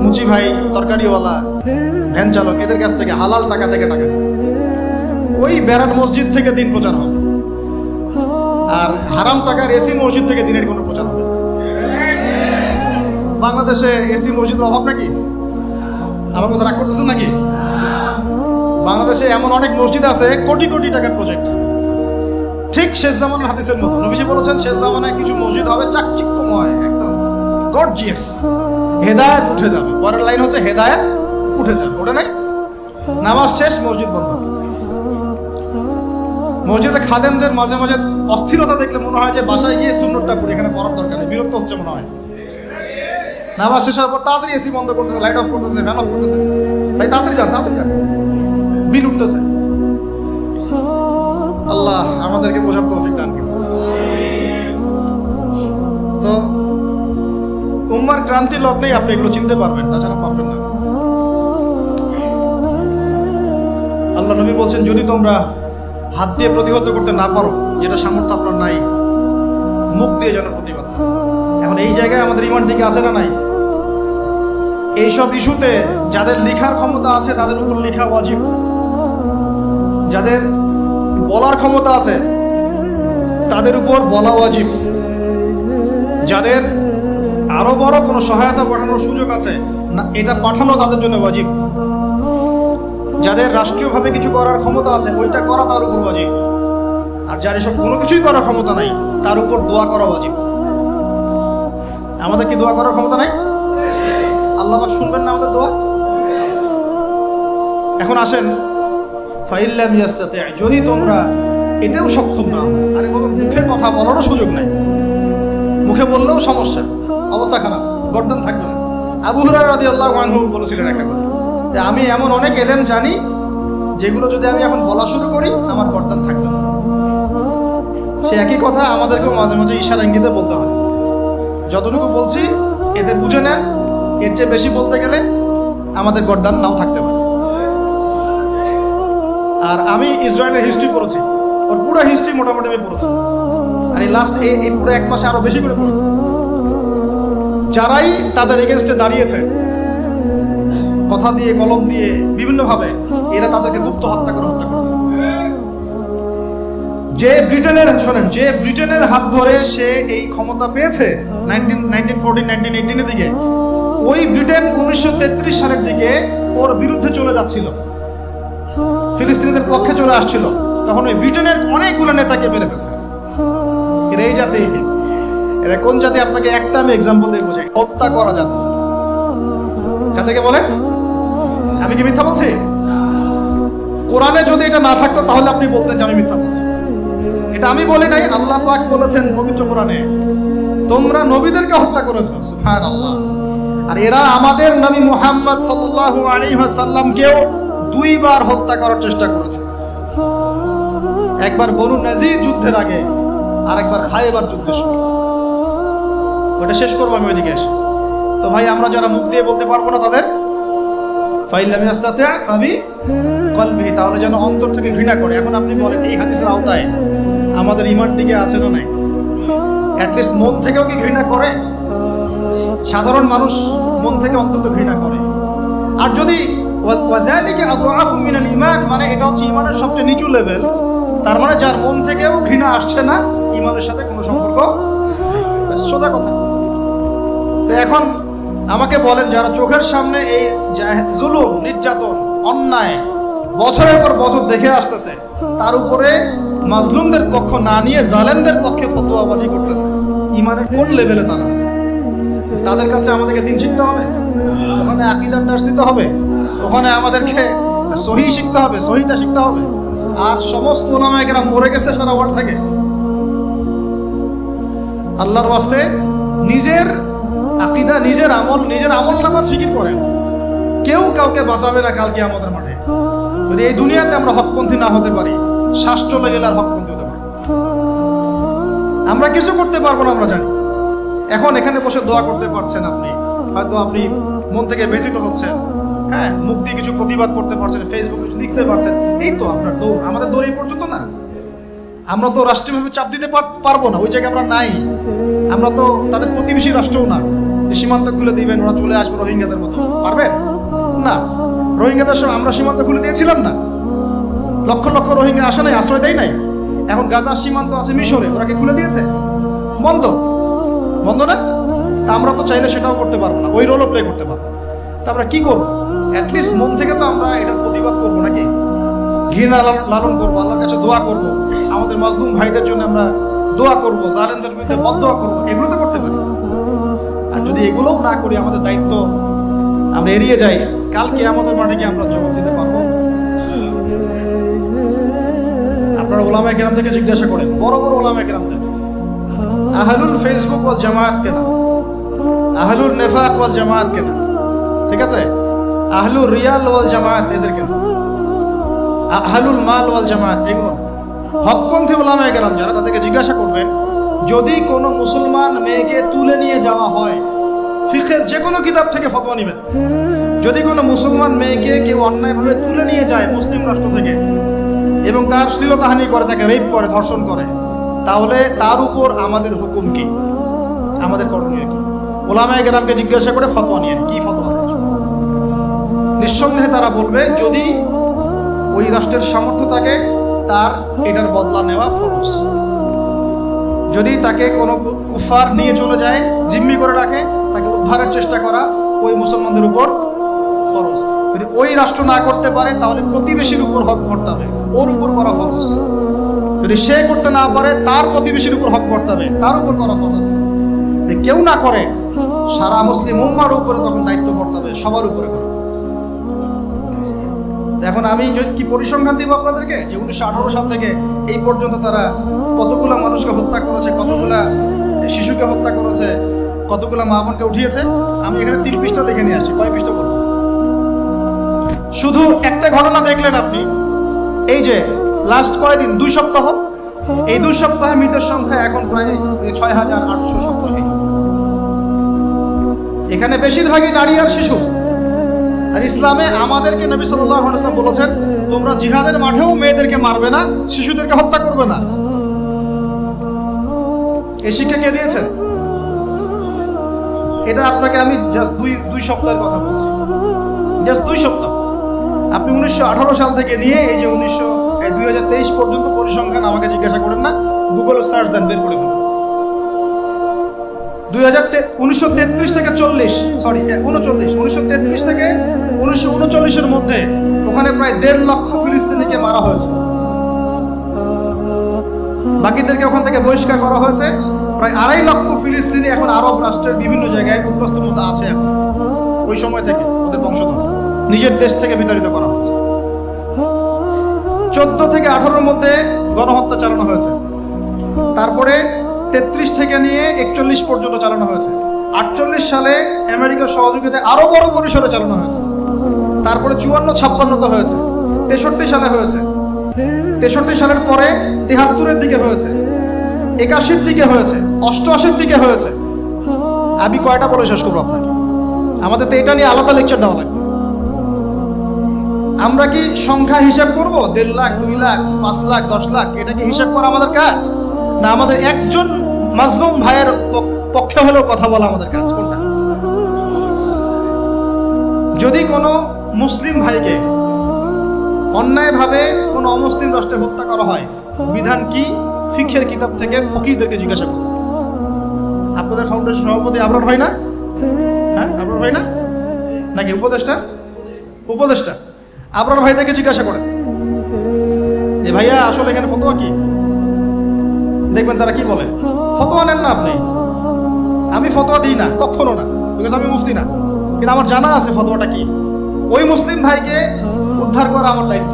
মুচি ভাই, তরকারিওয়ালা, ভ্যান চালক, এদের কাছ থেকে হালাল টাকা থেকে টাকা। ওই ব্যারাট মসজিদ থেকে দিন প্রচার হবে, আর হারাম টাকার এসি মসজিদ থেকে দিনের কোনো প্রচার হবে। বাংলাদেশে এসি মসজিদের অভাব নাকি? আমার কথা রাগ করতেছেন নাকি? বাংলাদেশে এমন অনেক মসজিদ আছে কোটি কোটি টাকার প্রজেক্ট, ঠিক শেষ জামানার হাদিসের মতো। নবীজি বলেছেন শেষ জামানায় কিছু মসজিদ হবে চাকচিক্যময়, একদম গর্জিয়াস, হেদায়েত উঠে যাবে। পরের লাইন হচ্ছে হেদায়েত উঠে যাবে, ওটা নাই? নামাজ শেষ, মসজিদ বন্ধ। মসজিদে খাদেমদের মাঝে মাঝে অস্থিরতা দেখলে মনে হয় যে বাসায় গিয়ে সুন্নতটা পড়ে, এখানে পড়ার দরকার নেই, বিরক্ত হচ্ছে মনে হয়। নামাজ শেষ হওয়ার পর তাড়াতাড়ি এসি বন্ধ করতেছে, লাইট অফ করতেছে, ফ্যান অফ করতেছে। ভাই তাড়াতাড়ি যান, তাড়াতাড়ি যান, বিল উঠতেছে। আল্লাহ আমাদেরকে বোঝার তৌফিক দান করুন। তো উম্মার ক্রান্তির লগ্নেই আপনি এগুলো চিনতে পারবেন, তাছাড়া পারবেন না। আল্লাহ নবী বলছেন, যদি তোমরা হাত দিয়ে প্রতিহত করতে না পারো, যেটা সামর্থ্য আপনার নাই, মুখ দিয়ে যেন প্রতিবাদ। এখন এই জায়গায় আমাদের ইমান দিকে আছে না নাই? এইসব ইস্যুতে যাদের লিখার ক্ষমতা আছে তাদের উপর লিখা ওয়াজিব, যাদের বলার ক্ষমতা আছে তাদের উপর বলা ওয়াজিব, যাদের আরো বড় কোনো সহায়তা পাঠানোর সুযোগ আছে না, এটা পাঠানো তাদের জন্য ওয়াজিব। যাদের রাষ্ট্রীয়ভাবে কিছু করার ক্ষমতা আছে ওইটা করা তার উপর ওয়াজিব। আর যার এসব কোনো কিছুই করার ক্ষমতা নাই তার উপর দোয়া করা ওয়াজিব। আমাদের কি দোয়া করার ক্ষমতা নাই? আল্লাহ পাক শুনবেন না আমাদের দোয়া? এখন আসেন, ফাইল্লাম ইয়াস্তাতি, যদি তোমরা এটাও সক্ষম না, আরে বাবা মুখে কথা বলারও সুযোগ নাই, মুখে বললেও সমস্যা, অবস্থা খারাপ, গর্দান থাকবে না। আবু হুরায়রা রাদিয়াল্লাহু আনহু বলেছিলেন একটা কথা, যে আমি এমন অনেক ইলম জানি যেগুলো যদি আমি এখন বলা শুরু করি আমার গর্দান থাকবে না। সে একই কথা আমাদেরকেও মাঝে মাঝে ইশারা ইঙ্গিতে বলতে হয়। যতটুকু বলছি এতে বুঝে নেন, এর চেয়ে বেশি বলতে গেলে আমাদের গর্দান নাও থাকতে পারে। আর আমি ইসরায়েলের হিস্ট্রি পড়েছি, ওর পুরো হিস্ট্রি মোটামুটি আমি পড়েছি, আর এই লাস্ট এই পুরো 1 মাসে আরো বেশি করে পড়েছি। যারাই তাদের এগেনস্টে দাঁড়িয়েছে কথা দিয়ে, কলম দিয়ে, বিভিন্নভাবে, এরা তাদেরকে গুপ্ত হত্যা করেছে। যে ব্রিটেনের হাত ধরে সে এই ক্ষমতা পেয়েছে 1914-1918 দিকে, ওই ব্রিটেন 1933 সালের দিকে ওর বিরুদ্ধে চলে যাচ্ছিল, ফিলিস্তিনিদের পক্ষে চলে আসছিল, তখন ওই ব্রিটেনের অনেকগুলো নেতাকে মেরে ফেলছে। এরা এই জাতি, এরা কোন জাতি? আপনাকে একটা আমি এক্সাম্পল দিয়ে বোঝাই, হত্যা করা জাতি। কাদেরকে বলেন? আমি কি মিথ্যা বলছি? কোরআনে যদি এটা না থাকতো তাহলে আপনি বলতেন যে আমি মিথ্যা বলছি। এটা আমি বলি নাই, আল্লাহ পাক বলেছেন পবিত্র কোরআনে, তোমরা নবীদেরকে হত্যা করেছো। সুবহানাল্লাহ। আর এরা আমাদের নবী মুহাম্মদ সাল্লাল্লাহু আলাইহি ওয়াসাল্লামকেও 2 বার হত্যা করার চেষ্টা করেছে। একবার বনু নাজির যুদ্ধের আগে, আর একবার খায়বার যুদ্ধের সময়। ওটা শেষ করবো আমি ওইদিকে এসে। তো ভাই, আমরা যারা মুখ দিয়ে বলতে পারবো না তাদের ফাইল্লাম ইয়াস্তাতি ফাবি কলবিহি, তাহলে যেন অন্তর থেকে ঘৃণা করে। এখন আপনি বলেন এই হাদিসের আওতায় আমাদের ঈমান টিকে আছে না নাই? অ্যাটলিস্ট মন থেকেও কি ঘৃণা করে? সাধারণ মানুষ মন থেকে অন্তত ঘৃণা করে। আর যদি ওয়াযালিকা আদআফু মিনাল ঈমান, মানে এটা হচ্ছে ঈমানের সবচেয়ে নিচু লেভেল, তার মানে যার মন থেকেও ঘৃণা আসছে না, ঈমানের সাথে কোনো সম্পর্ক নেই। সোজা কথা। তো এখন আমাকে বলেন, যারা চোখের সামনে এই জুলুম, নির্যাতন, অন্যায়, বছরের পর বছর দেখে আসতেছে, তার উপরে মাজলুমদের পক্ষ না নিয়ে জালেমদের পক্ষে ফতোয়াবাজি করতেছে। ইমানের কোন লেভেলে তারা আছে? তাদের কাছে আমাদেরকে দিন শিখতে হবে, ওখানে আকীদার দার্স দিতে হবে, ওখানে আমাদেরকে সহি শিখতে হবে, সহিটা শিখতে হবে। আর সমস্ত উলামায়ে কেরাম মরে গেছে সারা ওয়ার্ল্ড থেকে। আল্লাহর ওয়াস্তে নিজের আকীদা, নিজের আমল নামার ফিকির করেন। কেউ কাউকে বাঁচাবে না কালকে আমাদের মাঠে। যদি এই দুনিয়াতে আমরা হকপন্থী না হতে পারি, শ্বাস চলে গেলে আর হকপন্থী হতে পারি আমরা কিছু করতে পারবো না, আমরা জানি। এখন এখানে বসে দোয়া করতে পারছেন, আপনি হয়তো আপনি মন থেকে ব্যথিত হচ্ছেন, হ্যাঁ, মুখ দিয়ে কিছু প্রতিবাদ করতে পারছেন, ফেসবুকে কিছু লিখতে পারছেন, এই তো আপনার দৌড়। আমাদের দৌড় এই পর্যন্ত না। আমরা তো রাষ্ট্রীয়ভাবে চাপ দিতে পারবো না, ওই জায়গায় আমরা নাই। আমরা তো তাদের প্রতিবেশী রাষ্ট্রও না যে সীমান্ত খুলে দিবেন, ওরা চলে আসবে রোহিঙ্গাদের মতো। পারবেন না। রোহিঙ্গাদের সময় আমরা সীমান্ত খুলে দিয়েছিলাম না? লক্ষ লক্ষ রোহিঙ্গা আসে নাই, আশ্রয় দেয় নাই। এখন গাজার সীমান্ত আছে মিশরে, ওরা কি খুলে দিয়েছে? বন্ধ না। তা আমরা তো চাইলে সেটাও করতে পারবো না, ওই রোলও প্লে করতে পারবো। তা আমরা কি করবো? অ্যাটলিস্ট মন থেকে তো আমরা এটার প্রতিবাদ করবো নাকি? ঘৃণা লালন করবো, আল্লাহর কাছে দোয়া করবো, আমাদের মাজলুম ভাইদের জন্য আমরা দোয়া করবো, জালেমদের বিরুদ্ধে বদদোয়া করবো, এগুলো তো করতে পারি। আর যদি এগুলোও না করি, আমাদের দায়িত্ব আমরা এড়িয়ে যাই, কালকে আমাদের মাঠে গিয়ে আমরা জবাব দিতে পারবো? আপনারা ওলামায়ে কেরাম থেকে জিজ্ঞাসা করেন, বড় বড় ওলামায়ে কেরামদের, আহলুল ফেসবুক ওয়াল জামায়াত কেনা, আহলুল নেফাক ওয়াল জামায়াত কেনা, ঠিক আছে, আহলুল রিয়াল ওয়াল জামায়াত এদের কেনা, আহলুল মাল ওয়াল জামায়াত, এগুলো হকপন্থী ওলামায়ে কেরাম যারা, তাদেরকে জিজ্ঞাসা করবেন, যদি কোনো মুসলমান মেয়েকে তুলে নিয়ে যাওয়া হয়, ফিকহের যে কোনো কিতাব থেকে ফতোয়া নেবেন, যদি কোনো মুসলমান মেয়েকে কেউ অন্যায়ভাবে তুলে নিয়ে যায় মুসলিম রাষ্ট্র থেকে এবং তার শ্লীলতাহানি করে, তাকে রেপ করে, ধর্ষণ করে, তাহলে তার উপর আমাদের হুকুম কি, আমাদের করণীয় কি? ওলামায়ে কেরামকে জিজ্ঞাসা করে ফতোয়া নিয়েন, কি ফতোয়া দেন? নিঃসন্দেহে তারা বলবে, যদি ওই রাষ্ট্রের সামর্থ্য থাকে, তার এটার বদলা নেওয়া ফরজ। যদি তাকে কোনো কুফার নিয়ে চলে যায়, জিম্মি করে রাখে, তাকে উদ্ধারের চেষ্টা করা ওই মুসলমানদের উপর ফরজ। যদি ওই রাষ্ট্র না করতে পারে, তাহলে প্রতিবেশীর উপর হক বর্তাবে, ওর উপর করা ফরজ। যদি সে করতে না পারে, তার প্রতিবেশীর উপর হক বর্তাবে, তার উপর করা ফরজ। কেউ না করে, সারা মুসলিম উম্মার উপরে তখন দায়িত্ব বর্তাবে, সবার উপরে করা ফরজ। এখন আমি কি পরিসংখ্যান দিব আপনাদেরকে, যে 1918 সাল থেকে এই পর্যন্ত তারা কতগুলা মানুষকে হত্যা করেছে, কতগুলা শিশুকে হত্যা করেছে, কতগুলা মা বোনকে উঠিয়েছে? আমি এখানে 3 পৃষ্ঠা লিখে নিয়ে আসি। কয় পৃষ্ঠা বলবো? শুধু একটা ঘটনা দেখলেন আপনি, এই যে লাস্ট কয়দিন, 2 সপ্তাহ, এই 2 সপ্তাহে মৃতের সংখ্যা এখন প্রায় 6800 সপ্তাহে। এখানে বেশিরভাগই নারী আর শিশু। আর ইসলামে আমাদেরকে নবী সাল্লাল্লাহু আলাইহি ওয়াসাল্লাম বলেছেন, তোমরা জিহাদের মাঠেও মেয়েদেরকে মারবে না, শিশুদেরকে হত্যা করবে না। এই শিক্ষা কে দিয়েছেন? এটা আপনাকে আমি জাস্ট 2 সপ্তাহের কথা বলছি, জাস্ট 2 সপ্তাহ। আপনি 1918 সাল থেকে নিয়ে এই যে 2023 পর্যন্ত পরিসংখ্যান আমাকে জিজ্ঞাসা করেন না, গুগলে সার্চ দেন, বের করে ফেলুন। 1933 থেকে 1933 থেকে 1939 মধ্যে ওখানে প্রায় 1.5 লক্ষ ফিলিস্তিনিকে মারা হয়েছে। বাকিদেরকে ওখান থেকে বহিষ্কার করা হয়েছে। প্রায় 2.5 লক্ষ ফিলিস্তিনি এখন আরব রাষ্ট্রের বিভিন্ন জায়গায় উদ্বাস্তুর মতো আছে। এখন ওই সময় থেকে ওদের বংশধর নিজের দেশ থেকে বিতাড়িত করা হয়েছে। 14 থেকে 18 মধ্যে গণহত্যা চালানো হয়েছে। তারপরে 33 থেকে নিয়ে 41 পর্যন্ত চালানো হয়েছে। 48 সালে আমেরিকার সহযোগিতায় আরো বড় পরিসরে চালানো হয়েছে। তারপরে 54-56 হয়েছে, 63 সালে হয়েছে, 63 সালের পরে 73-এর দিকে হয়েছে, 81-র দিকে হয়েছে, 88-র দিকে হয়েছে। আমি কয়টা বলে শেষ করবো আপনাকে? আমাদের তো এটা নিয়ে আলাদা লেকচার দেওয়া লাগবে। আমরা কি সংখ্যা হিসাব করব? 1.5 লাখ, 2 লাখ, 5 লাখ, 10 লাখ? এটা কি হিসাব করা আমাদের কাজ? না আমাদের একজন মাজলুম ভাইয়ের পক্ষে হলেও কথা বলা আমাদের কাজ? কোনটা? যদি কোনো মুসলিম ভাইকে অন্যায়ভাবে কোনো অমুসলিম রাষ্ট্রে হত্যা করা হয়, বিধান কি? ফিকহের কিতাব থেকে ফকিহদেরকে জিজ্ঞাসা করুন। আপনাদের ফাউন্ডেশন সভাপতি আবরার ভাই না? হ্যাঁ, আবরার ভাই না? নাকি উপদেষ্টা? আবরার ভাইদেরকে জিজ্ঞাসা করেন যে ভাইয়া আসলে এখানে ফতোয়া কি, দেখবেন তারা কি বলে। ফতোয়া নেন না আপনি, আমি ফতোয়া দিই না, কখনো না, বিকজ আমি মুফতি না, কিন্তু আমার জানা আছে ফতোয়াটা কি। ওই মুসলিম ভাইকে উদ্ধার করা আমার দায়িত্ব।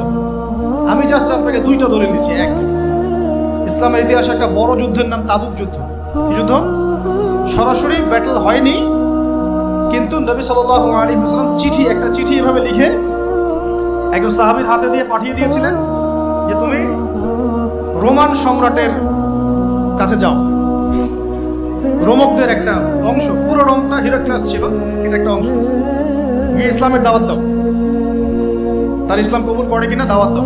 আমি জাস্ট আপনাকে দুইটা দলিল দিচ্ছি। এক, ইসলামের ইতিহাসে একটা বড় যুদ্ধের নাম তাবুক যুদ্ধ। কি যুদ্ধ? সরাসরি ব্যাটল হয়নি, কিন্তু নবী সাল্লাল্লাহু আলাইহি ওয়াসাল্লাম একটা চিঠি এভাবে লিখে একজন সাহাবীর হাতে দিয়ে পাঠিয়ে দিয়েছিলেন যে তুমি রোমান সম্রাটের কাছে যাও। রোমকদের একটা অংশ, পুরো রোমটা হিরাক্লিয়াস ছিল, এটা একটা অংশ, গিয়ে ইসলামের দাওয়াত দাও, তার ইসলাম কবুল করে কিনা দাওয়াত দাও।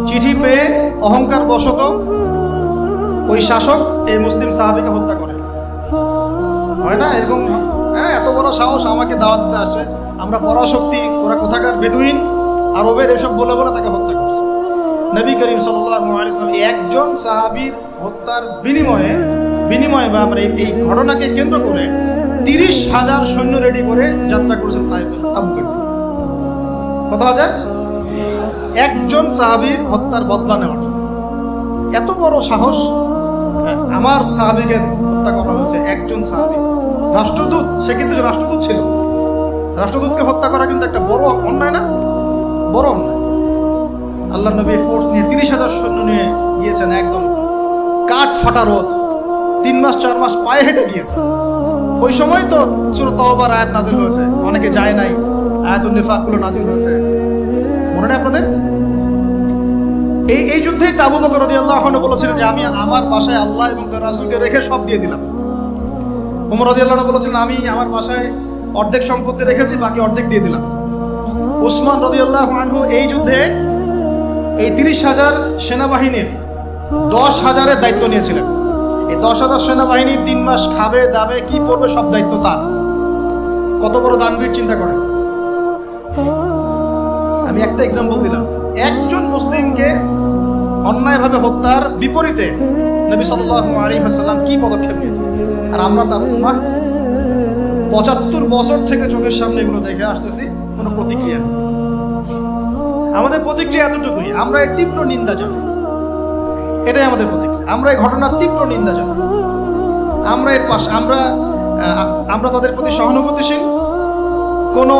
চিঠি পেয়ে অহংকার বশত ওই শাসক এই মুসলিম সাহাবীকে হত্যা করে। হয় না এরকম? হ্যাঁ, এত বড় সাহস, আমাকে দাওয়াত দিতে আসে, আমরা পরাশক্তি, তোরা কোথাকার বেদুইন আরবের, এসব বলে বলে তাকে হত্যা করছে। নবী করিম সাল্লাল্লাহু আলাইহি ওয়াসাল্লাম একজন সাহাবীর হত্যার বিনিময়ে বা আমরা এই ঘটনাকে কেন্দ্র করে 30,000 সৈন্য রেডি করে যাত্রা করেছেন তাবুকের দিকে। কত হাজার? একজন সাহাবীর হত্যার বদলা নেওয়ার জন্য। এত বড় সাহস! আমার সাহাবীকে হত্যা করা হয়েছে, একজন সাহাবী, রাষ্ট্রদূত, সে কিন্তু রাষ্ট্রদূত ছিল। রাষ্ট্রদূতকে হত্যা করা কিন্তু একটা বড় অন্যায় না? বড় অন্যায়। আল্লাহ নবী ফোর্স নিয়ে 30,000 সৈন্য নিয়ে গিয়েছেন, একদম কাঠ ফাটা রোদ, 3 মাস 4 মাস পায়ে হেঁটে গিয়েছে। ওই সময় তো সূরা তাওবার আয়াত নাজিল হয়েছে, অনেকে যায় নাই, আয়াতুন নিফাকগুলো নাজিল হয়েছে, মনে নেই আপনাদের? এই যুদ্ধেই আবু বকর রাদিয়াল্লাহু আনহু বলেছিলেন যে আমি আমার বাসায় আল্লাহ এবং তার রাসূলকে রেখে সব দিয়ে দিলাম। ওমর রাদিয়াল্লাহু আনহু বলেছিলেন আমি আমার বাসায় অর্ধেক সম্পত্তি রেখেছি, বাকি অর্ধেক দিয়ে দিলাম। উসমান রাদিয়াল্লাহু আনহু এই যুদ্ধে এই 30,000 সেনাবাহিনীর 10,000-এর দায়িত্ব নিয়েছিলেন। এই 10,000 সেনাবাহিনী 3 মাস খাবে দাবে কি পড়বে সব দায়িত্ব তার। কত বড় দানবীর চিন্তা করেন। আমি একটা এক্সাম্পল দিলাম। একজন মুসলিমকে অন্যায়ভাবে হত্যার বিপরীতে নবী সাল্লাল্লাহু আলাইহি ওয়াসাল্লাম কি পদক্ষেপ নিয়েছেন, আর আমরা তার উম্মাহ 75 বছর থেকে চোখের সামনে এগুলো দেখে আসতেছি, কোনো প্রতিক্রিয়া নেই। আমাদের প্রতিক্রিয়া এতটুকুই, আমরা এর তীব্র নিন্দা জানাই, এটাই আমাদের প্রতিক্রিয়া। আমরা এই ঘটনার তীব্র নিন্দা জানাই, আমরা এর পাশে, আমরা তাদের প্রতি সহানুভূতিশীল। কোনো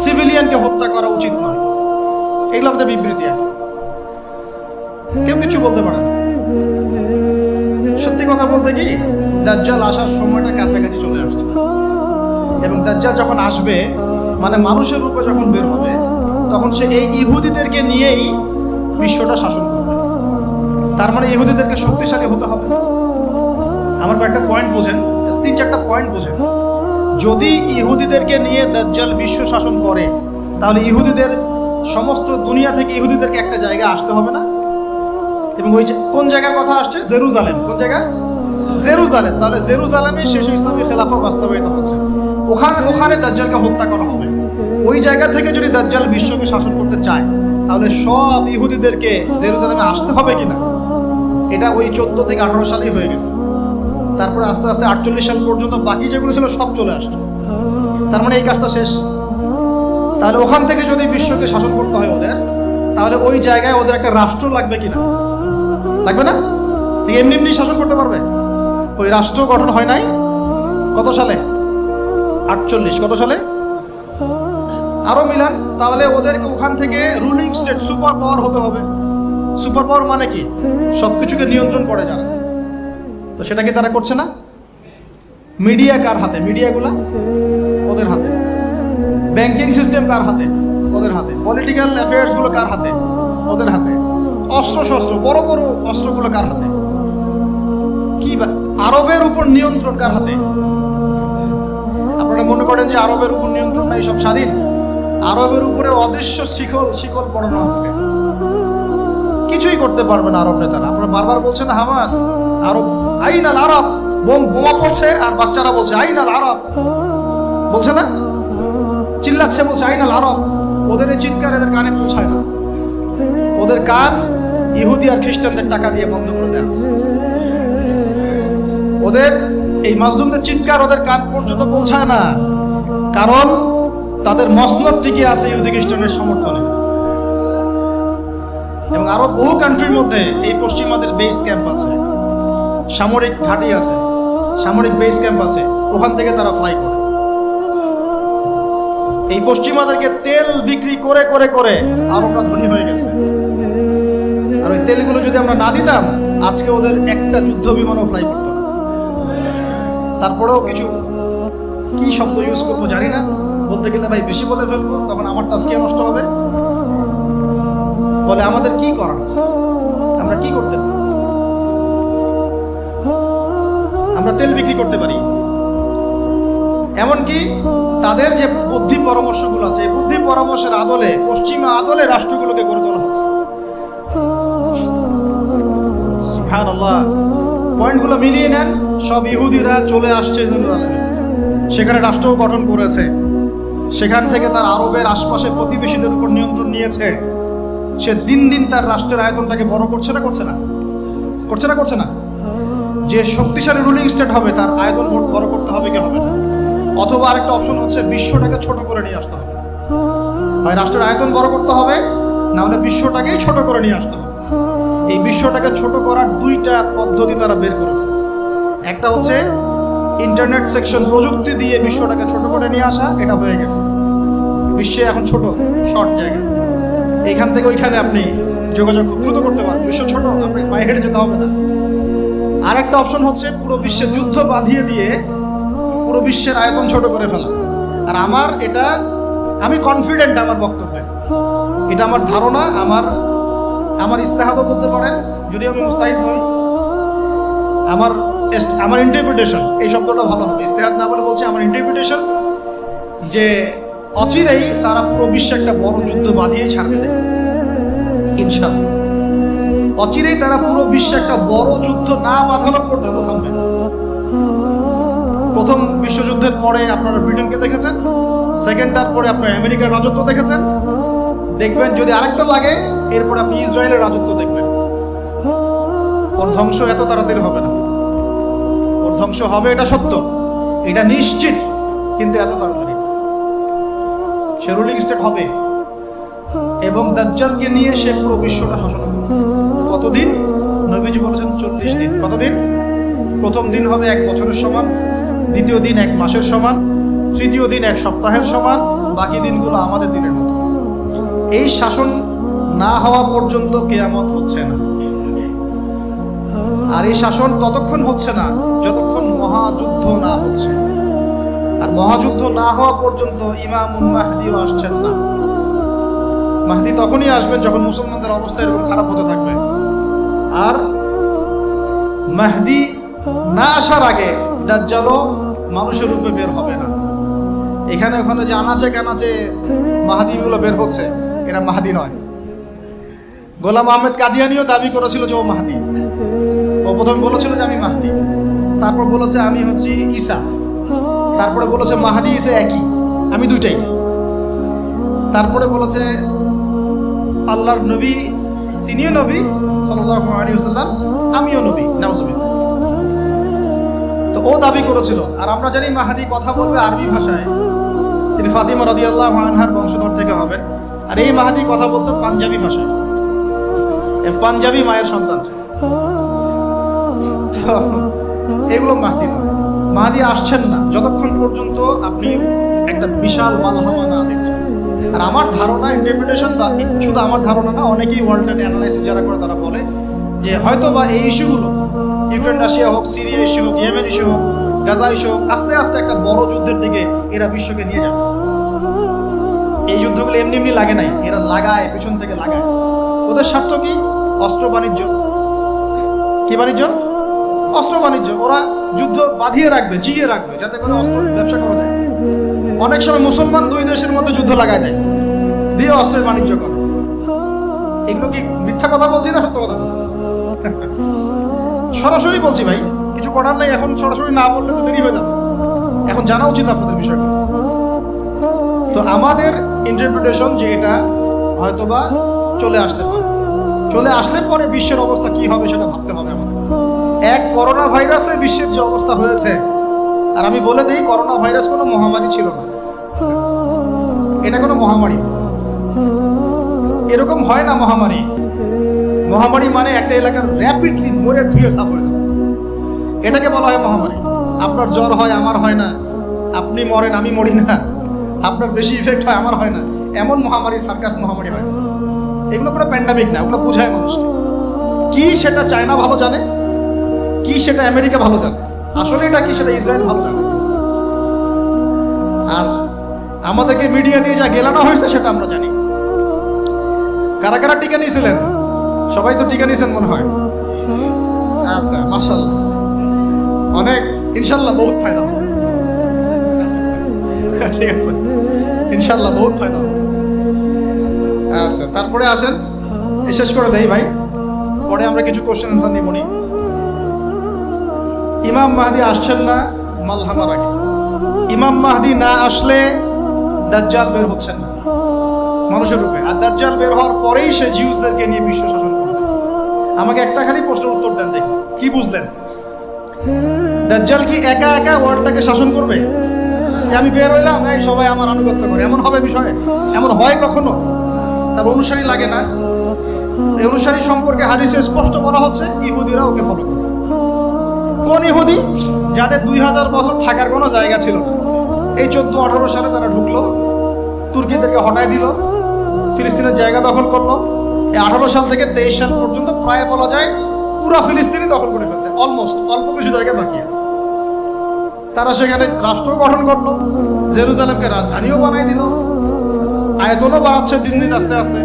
সিভিলিয়ানকে হত্যা করা উচিত নয়, এগুলো আমাদের বিবৃতি। আর কেউ কিছু বলতে পারে না। সত্যি কথা বলতে কি, দাজ্জাল আসার সময়টা কাছাকাছি চলে আসছে, এবং দাজ্জাল যখন আসবে, মানে মানুষের রূপে যখন বের হবে, তখন সে এই ইহুদিদেরকে নিয়েই বিশ্বটা শাসন করবে। তার মানে ইহুদিদেরকে শক্তিশালী হতে হবে। আমার একটা পয়েন্ট বোঝেন, 3-4টা পয়েন্ট বোঝেন। যদি ইহুদিদেরকে নিয়ে দাজ্জাল বিশ্ব শাসন করে, তাহলে ইহুদিদের সমস্ত দুনিয়া থেকে ইহুদিদেরকে একটা জায়গায় আসতে হবে না? এবং ওই কোন জায়গার কথা আসছে? জেরুজালেম। কোন জায়গা? জেরুজালেম। তাহলে জেরুজালেমে শেষ ইসলামী খেলাফত বাস্তবায়িত হচ্ছে, ওখানে দাজ্জালকে হত্যা করা হবে। ওই জায়গা থেকে যদি দাজ্জাল বিশ্বকে শাসন করতে চায়, তাহলে সব ইহুদিদেরকে জেরুজালেমে আসতে হবে কিনা? এটা ওই 14 থেকে 18 সালেই হয়ে গেছে। তারপরে আস্তে আস্তে 48 সাল পর্যন্ত বাকি যেগুলো ছিল সব চলে আসছে। তার মানে এই কাজটা শেষ। তাহলে ওখান থেকে যদি বিশ্বকে শাসন করতে হয় ওদের, তাহলে ওই জায়গায় ওদের একটা রাষ্ট্র লাগবে কিনা? লাগবে না? এমনি এমনি শাসন করতে পারবে? ওই রাষ্ট্র গঠন হয় নাই কত সালে? 48। কত সালে? আরো মিলান। তাহলে ওদেরকে ওখান থেকে রুলিং স্টেট, সুপার পাওয়ার হতে হবে। সুপার পাওয়ার মানে কি? সবকিছুকে নিয়ন্ত্রণ করে যারা। তো সেটা কি তারা করছে না? মিডিয়া কার হাতে? মিডিয়াগুলা ওদের হাতে। ব্যাংকিং সিস্টেম কার হাতে? ওদের হাতে। পলিটিক্যাল অ্যাফেয়ার্সগুলো কার হাতে? ওদের হাতে। অস্ত্র শস্ত্র, বড় বড় অস্ত্রগুলো কার হাতে? কি আরবের উপর নিয়ন্ত্রণ কার হাতে? আপনারা মনে করেন যে আরবের উপর নিয়ন্ত্রণ নাই, সব স্বাধীন? আরবের উপরে অদৃশ্য শিকল পড়ানো আছে, কিছুই করতে পারবে না আরব নেতারা। আপনারা বারবার বলছেন হামাস, আরব, আইনাল আরব, বোমা পড়ছে আর বাচ্চারা বলছে আইনাল আরব, বলছে না? চিল্লাচ্ছে, বলছে আইনাল আরব। ওদের এই চিৎকার এদের কানে পৌঁছায় না। ওদের কান ইহুদি আর খ্রিস্টানদের টাকা দিয়ে বন্ধ করে দেওয়া আছে। ওদের এই মাজলুমদের চিৎকার ওদের কান পর্যন্ত পৌঁছায় না, কারণ তাদের মসনদ টিকে আছে ইহুদি খ্রিস্টানের সমর্থনে। এবং আরো বহু কান্ট্রির মধ্যে এই পশ্চিমাদের বেস ক্যাম্প আছে, সামরিক ঘাঁটি আছে, সামরিক বেস ক্যাম্প আছে, ওখান থেকে তারা ফ্লাই করে। এই পশ্চিমাদেরকে তেল বিক্রি করে করে করে আরবরা ধনী হয়ে গেছে। আর ওই তেলগুলো যদি আমরা না দিতাম, আজকে ওদের একটা যুদ্ধ বিমানও ফ্লাই করতো না। তারপরেও কিছু কি শব্দ ইউজ করবো জানি না, বলতে গেলে ভাই বেশি বলে ফেলবো, তখন আমার তাজকিয়া নষ্ট হবে। বলে আমাদের কি করার আছে, আমরা কি করতে পারি? আমরা তেল বিক্রি করতে পারি। এমনকি তাদের যে বুদ্ধি পরামর্শগুলো আছে, এই বুদ্ধি পরামর্শের আদলে, পশ্চিমা আদলে রাষ্ট্রগুলোকে গড়ে তোলা হচ্ছে। সুবহানাল্লাহ। পয়েন্টগুলো মিলিয়ে নেন, সব ইহুদিরা চলে আসছে জেরুজালেমে, সেখানে রাষ্ট্রও গঠন করেছে, সেখান থেকে তার আরবের আশপাশে প্রতিবেশীদের উপর নিয়ন্ত্রণ নিয়েছে। সে দিন দিন তার রাষ্ট্রের আয়তনটাকে বড় করছে না, করছে না, করছে না, করছে না। যে শক্তিশালী রুলিং স্টেট হবে তার আয়তন বড় করতে হবে কি হবে না? অথবা আরেকটা অপশন হচ্ছে বিশ্বটাকে ছোট করে নিয়ে আসতে হবে। হয় রাষ্ট্রের আয়তন বড় করতে হবে, না হলে বিশ্বটাকেই ছোট করে নিয়ে আসতে হবে। এই বিশ্বটাকে ছোট করার দুইটা পদ্ধতি তারা বের করেছে। একটা হচ্ছে ইন্টারনেট সেকশন, প্রযুক্তি দিয়ে বিশ্বটাকে ছোট করে নিয়ে আসা, এটা হয়ে গেছে। বিশ্বে এখন ছোট, শর্ট জায়গা, এইখান থেকে ওইখানে আপনি যোগাযোগ খুব দ্রুত করতে পারেন। বিশ্ব ছোট, আপনি পায়ে হেঁটে যেতে হবে না। আর একটা অপশন হচ্ছে পুরো বিশ্বে যুদ্ধ বাঁধিয়ে দিয়ে পুরো বিশ্বের আয়তন ছোট করে ফেলা। আর আমি কনফিডেন্ট আমার বক্তব্যে, এটা আমার ধারণা, আমার ইস্তেহাদও বলতে পারেন, যদিও আমি মুস্তাহিদ নই, আমার ইন্টারপ্রিটেশন, এই শব্দটা ভালো হবে, ইস্তেহাদ না বলে বলছি আমার ইন্টারপ্রিটেশন, যে অচিরেই তারা পুরো বিশ্বে একটা বড় যুদ্ধ বাঁধিয়ে ছাড়বে দেয় ইনশাআল্লাহ। অচিরেই তারা পুরো বিশ্বে একটা বড় যুদ্ধ না বাঁধানো পর্যন্ত থামবে। প্রথম বিশ্বযুদ্ধের পরে আপনারা ব্রিটেনকে দেখেছেন, সেকেন্ডটার পরে আপনার আমেরিকার রাজত্ব দেখেছেন, দেখবেন যদি আরেকটা লাগে এরপর আপনি ইসরায়েলের রাজত্ব দেখবেন। ওর ধ্বংস এত তাড়াতাড়ি হবে না, ওর ধ্বংস হবে, এটা সত্য, এটা নিশ্চিত, কিন্তু এত তাড়াতাড়ি সে রুলিং স্টেট হবে এবং দাজ্জালকে নিয়ে সে পুরো বিশ্বটা শাসন করবে। কতদিন? নবীজি বলেছেন 40 দিন। কতদিন? প্রথম দিন হবে 1 বছরের সমান, দ্বিতীয় দিন 1 মাসের সমান, তৃতীয় দিন 1 সপ্তাহের সমান, বাকি দিনগুলো আমাদের দিনের মতো। এই শাসন না হওয়া পর্যন্ত কিয়ামত হচ্ছে না। আর এই শাসন ততক্ষণ হচ্ছে না যতক্ষণ মহাযুদ্ধ না হচ্ছে। আর মহাযুদ্ধ না হওয়া পর্যন্ত ইমামুল মাহদিও আসছেন না। মাহদি তখনই আসবেন যখন মুসলমানদের অবস্থা এরকম খারাপ হতে থাকবে। আর মাহদি না আসার আগে দাজ্জালও মানুষের রূপে বের হবে না। এখানে ওখানে যে আনাচে কানাচে মাহদিগুলো বের হচ্ছে, এরা মাহদি নয়। গোলাম আহমেদ কাদিয়ানিও দাবি করেছিল যে ও মাহদি। ও প্রথম বলেছিল যে আমি মাহদি, তারপর বলেছে আমি হচ্ছি ঈসা, তারপরে বলেছে মাহদি ঈসা একই, আমি দুইটাই। তারপরে বলেছে আল্লাহর নবী, তিনিও নবী সাল্লাল্লাহু আলাইহি ওয়াসাল্লাম, আমিও নবী, নাউজুবিল্লাহ। তো ও দাবি করেছিল। আর আমরা জানি মাহদি কথা বলবে আরবি ভাষায়, তিনি ফাতিমা রাদিয়াল্লাহু আনহার বংশধর থেকে হবেন। আর এই মাহদি কথা বলতো পাঞ্জাবি ভাষায়, পাঞ্জাবি মায়ের সন্তান ছিল। এগুলো মাহদি নয়। মাহদি আসছেন না যতক্ষণ পর্যন্ত আপনি একটা বিশাল মালহামা না দেখছেন। আর আমার ধারণা, ইন্টারপ্রিটেশন, বা শুধু আমার ধারণা না, অনেকেই ওয়ার্ল্ডের অ্যানালাইসিস যারা করে তারা বলে যে হয়তো বা এই ইস্যুগুলো, ইউক্রেন রাশিয়া হোক, সিরিয়া ইস্যু হোক, ইয়েমেন ইস্যু হোক, গাজা ইস্যু হোক, আস্তে আস্তে একটা বড় যুদ্ধের দিকে এরা বিশ্বকে নিয়ে যাবে। এই যুদ্ধগুলো এমনি এমনি লাগে নাই, এরা লাগায়, পেছন থেকে লাগায়। ওদের স্বার্থ কি? অস্ত্র বাণিজ্য। কি বাণিজ্য? অস্ত্র বাণিজ্য। ওরা যুদ্ধ বাঁধিয়ে রাখবে, জিয়ে রাখবে, যাতে করে অস্ত্র ব্যবসা করা যায়। অনেক সময় মুসলমান দুই দেশের মধ্যে যুদ্ধ লাগায় দেয়, দিয়ে অস্ত্রের বাণিজ্য করে। এগুলো কি মিথ্যা কথা বলছি না সত্য কথা বলছি? সরাসরি বলছি ভাই, কিছু করার নাই। এখন সরাসরি না বললে তো দেরি হয়ে যাবে। এখন জানা উচিত আপনাদের বিষয়টা। তো আমাদের ইন্টারপ্রিটেশন যে এটা হয়তোবা চলে আসতে পারে, চলে আসলে পরে বিশ্বের অবস্থা কি হবে সেটা ভাবতে হবে আমাদের। এক করোনা ভাইরাসে বিশ্বের যে অবস্থা হয়েছে, আর আমি বলে দিই করোনা ভাইরাস কোনো মহামারী ছিল না। এটা কোনো মহামারী না। এরকম হয় না মহামারী। মহামারী মানে একটা এলাকার র্যাপিডলি মরে ধুয়ে সাফ হয়ে যাবে, এটাকে বলা হয় মহামারী। আপনার জ্বর হয়, আমার হয় না, আপনি মরেন, আমি মরি না, আপনার বেশি ইফেক্ট হয়, আমার হয় না, এমন মহামারী সার্কাস মহামারী হয় না। এগুলো কোনো প্যান্ডামিক না, ওগুলো বোঝায় মানুষকে। কি সেটা চায়না ভালো জানে, কি সেটা আমেরিকা ভালো জানে, আসলে এটা কি সেটা ইসরায়েল ভালো জানে। আর আমাদেরকে মিডিয়া দিয়ে যা গেলানো হয়েছে সেটা আমরা জানি। কারা কারা টিকা নিয়েছিলেন? সবাই তো টিকা নিয়েছেন মনে হয়। আচ্ছা, মাশাআল্লাহ, অনেক, ইনশাল্লাহ বহুত ফায়দা হবে। ঠিক আছে, ইনশাল্লাহ বহুত ফায়দা হবে। আচ্ছা, তারপরে আসেন, শেষ করে দেই ভাই, পরে আমরা কিছু কোশ্চেন অ্যান্সার নিব নি। ইমাম মাহদি আসছেন না মালহামার আগে। ইমাম মাহদি না আসলে দাজ্জাল বের হচ্ছেন না মানুষের রূপে। আর দাজ্জাল বের হওয়ার পরেই সে জিউসদেরকে নিয়ে বিশ্ব শাসন করবে। আমাকে একটা খালি প্রশ্নের উত্তর দেন দেখি, কি বুঝলেন? দাজ্জাল কি একা একা ওয়ার্ল্ডটাকে শাসন করবে? যে আমি বের হইলাম, এই সবাই আমার আনুগত্য করে, এমন হবে বিষয়? এমন হয় কখনো? তার অনুসারী লাগে না? এই অনুসারী সম্পর্কে হাদিসে স্পষ্ট বলা হচ্ছে ইহুদিরা ওকে ফলো করে। কোন ইহুদি? যাদের 2000 বছর থাকার কোনো জায়গা ছিল না। এই 14-18 সালে তারা ঢুকলো, তুর্কিদেরকে হটায় দিল, ফিলিস্তিনের জায়গা দখল করলো। এই 18 সাল থেকে 23 সাল পর্যন্ত প্রায় বলা যায় পুরো ফিলিস্তিনি দখল করে ফেলছে, অলমোস্ট, অল্প কিছু জায়গা বাকি আছে। তারা সেখানে রাষ্ট্র গঠন করলো, জেরুজালেমকে রাজধানীও বানাই দিল, আয়তনও বাড়াচ্ছে দিন দিন আস্তে আস্তে।